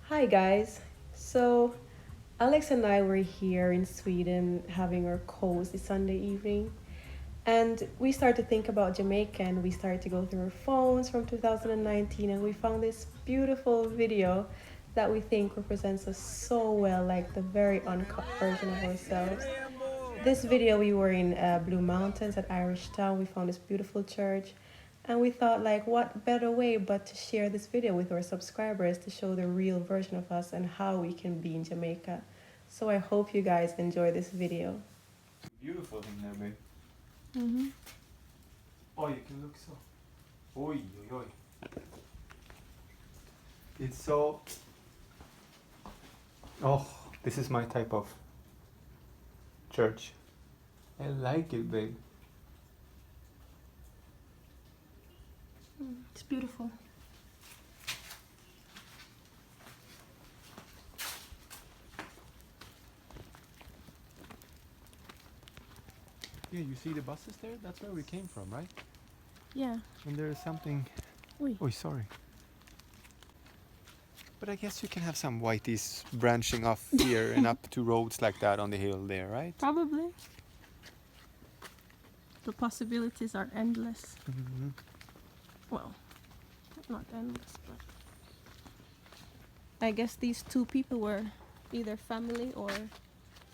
Hi guys. So Alex and I were here in Sweden having our cozy Sunday evening, and we started to think about Jamaica and we started to go through our phones from 2019, and we found this beautiful video that we think represents us so well, like the very uncut version of ourselves. This video, we were in Blue Mountains at Irish Town. We found this beautiful church, and we thought, like, what better way but to share this video with our subscribers to show the real version of us and how we can be in Jamaica. So I hope you guys enjoy this video. Beautiful thing there, babe. Mm-hmm. Oh, you can look so. Oi, oi, oi. It's so. Oh, this is my type of church. I like it, babe. It's beautiful. Yeah, you see the buses there? That's where we came from, right? Yeah. And there is something. Oi. Oh, sorry. But I guess you can have some whiteys branching off here and up to roads like that on the hill there, right? Probably. The possibilities are endless. Mm-hmm. Well, not endless, but I guess these two people were either family or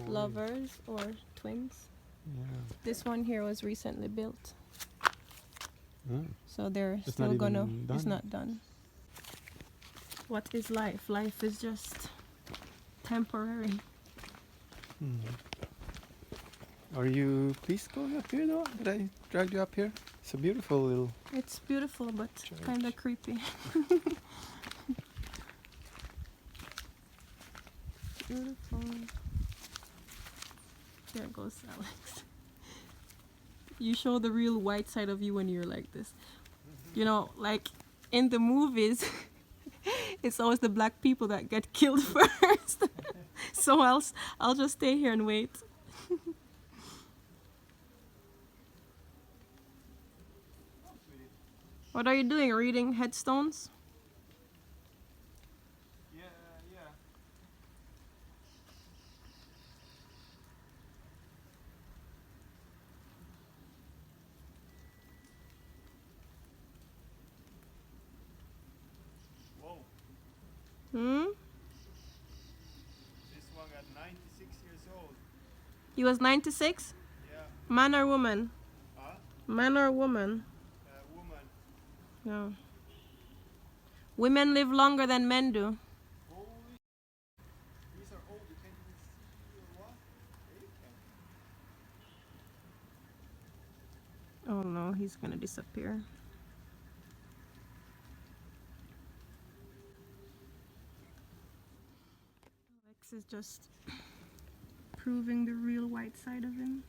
lovers or twins. Yeah. This one here was recently built, Mm. so they're It's still not gonna. even It's done. not done. What is life? Life is just temporary. Mm. Are you pleased going up here though? Did I drag you up here? It's a beautiful little. It's beautiful, but Church. kind of creepy. Beautiful. There goes Alex. You show the real white side of you when you're like this. You know, like in the movies, it's always the black people that get killed first. So I'll just stay here and wait. What are you doing? Reading headstones? Yeah, yeah. Whoa, Hmm? this one got 96 years old. He was 96? Yeah, Man or woman? Man or woman? woman. No. Women live longer than men do. Holy, these are old. You can't even see or what? Yeah, you can. Oh no, he's gonna disappear. Alex is just proving the real white side of him.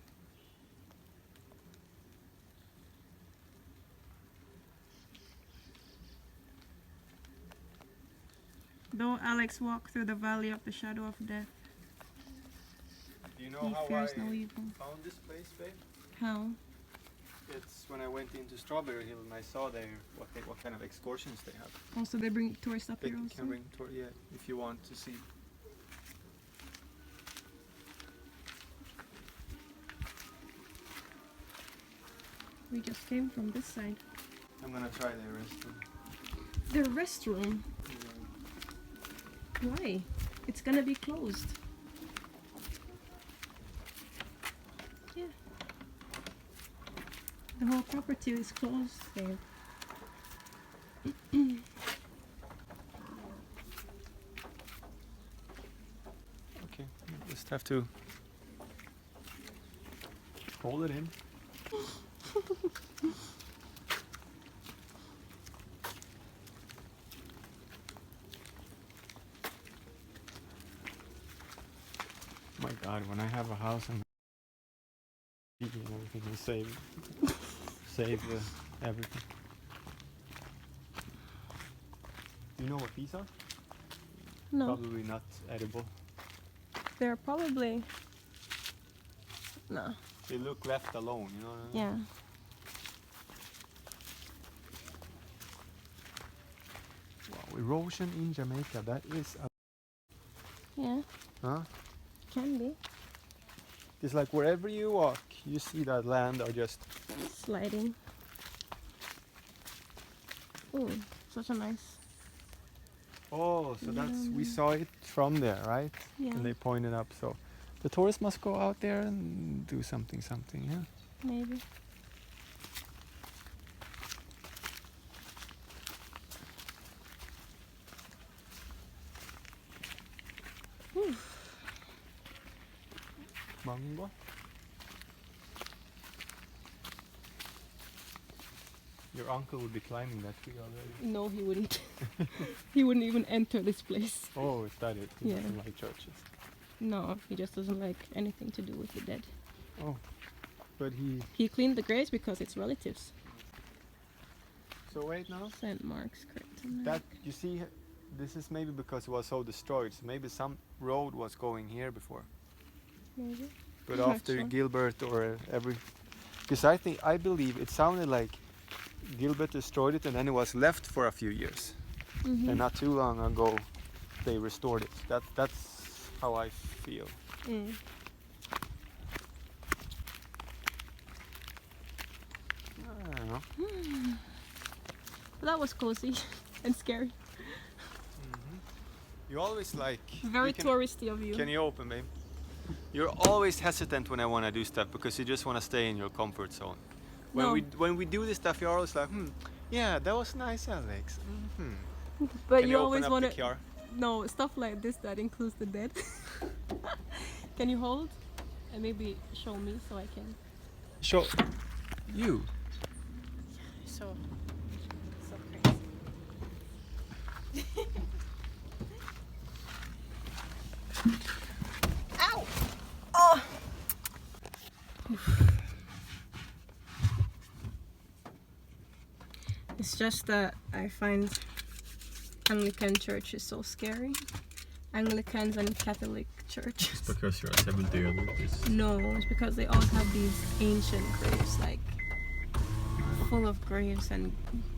Though Alex walked through the valley of the shadow of death, Do you know he how I fears no evil. found this place, babe? How? It's when I went into Strawberry Hill and I saw there what kind of excursions they have. Also, they bring tourists up They here also. can bring tour, yeah, if you want to see. We just came from this side. I'm gonna try the restaurant. The restroom. Why? It's gonna be closed. Yeah. The whole property is closed there. Okay, just have to hold it in. My God, when I have a house and everything, will save everything. Do you know what these are? No, Probably not edible. they're probably. No. They look left alone, you know what I mean? Yeah. Wow, erosion in Jamaica, that is a Yeah. Huh? Can be. It's like wherever you walk, you see that land are just... Sliding. Ooh, such a nice. Oh, so that's... We saw it from there, right? Yeah. And they pointed up, so... The tourists must go out there and do something, yeah? Maybe. Mango? Your uncle would be climbing that tree already. No, he wouldn't. He wouldn't even enter this place. Oh, is that it? He Yeah. doesn't like churches. No, he just doesn't like anything to do with the dead. Oh, but he... He cleaned the graves because it's relatives. So wait now. St. Mark's Crypt. That, you see, this is maybe because it was so destroyed. So maybe some road was going here before. Maybe. But I'm not after sure. Gilbert or every... Because I believe it sounded like Gilbert destroyed it and then it was left for a few years. Mm-hmm. And not too long ago they restored it. That's how I feel. Mm. I don't know. That was cozy and scary. You always like... Very you can, touristy of you. Can you open, babe? You're always hesitant when I want to do stuff because you just want to stay in your comfort zone. When we do this stuff, you're always like, yeah, that was nice, Alex. But Can you open always up want the car? No, stuff like this that includes the dead. Can you hold and maybe show me so I can? Show you. So crazy. Ow! Oh! It's just that I find Anglican church is so scary. Anglicans and Catholic churches. Because you're a Seventh-day Adventist. No, it's because they all have these ancient graves, like full of graves, and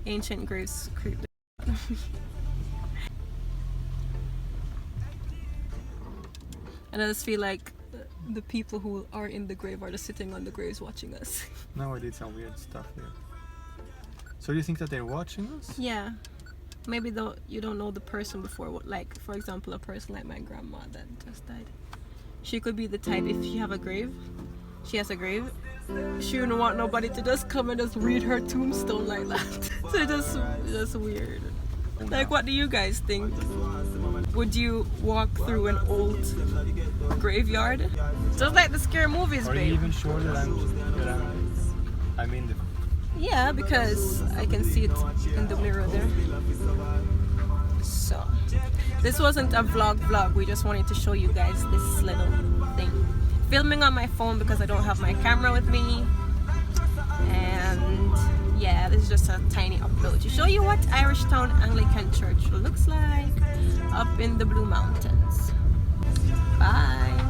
ancient graves creep the out of me. And I just feel like the people who are in the grave are just sitting on the graves watching us. Now I did some weird stuff here. So do you think that they're watching us? Yeah. Maybe though you don't know the person before, like for example a person like my grandma that just died. She could be the type, if she has a grave, she wouldn't want nobody to just come and just read her tombstone like that. So just weird. Like, what do you guys think? Would you walk through an old graveyard? Just like the scary movies, Are babe. you even sure that I'm in the... Yeah, because I can see it in the mirror there. So, this wasn't a vlog. We just wanted to show you guys this little thing. Filming on my phone because I don't have my camera with me. And yeah, this is just a tiny upload to show you what Irish Town Anglican Church looks like up in the Blue Mountains. Bye!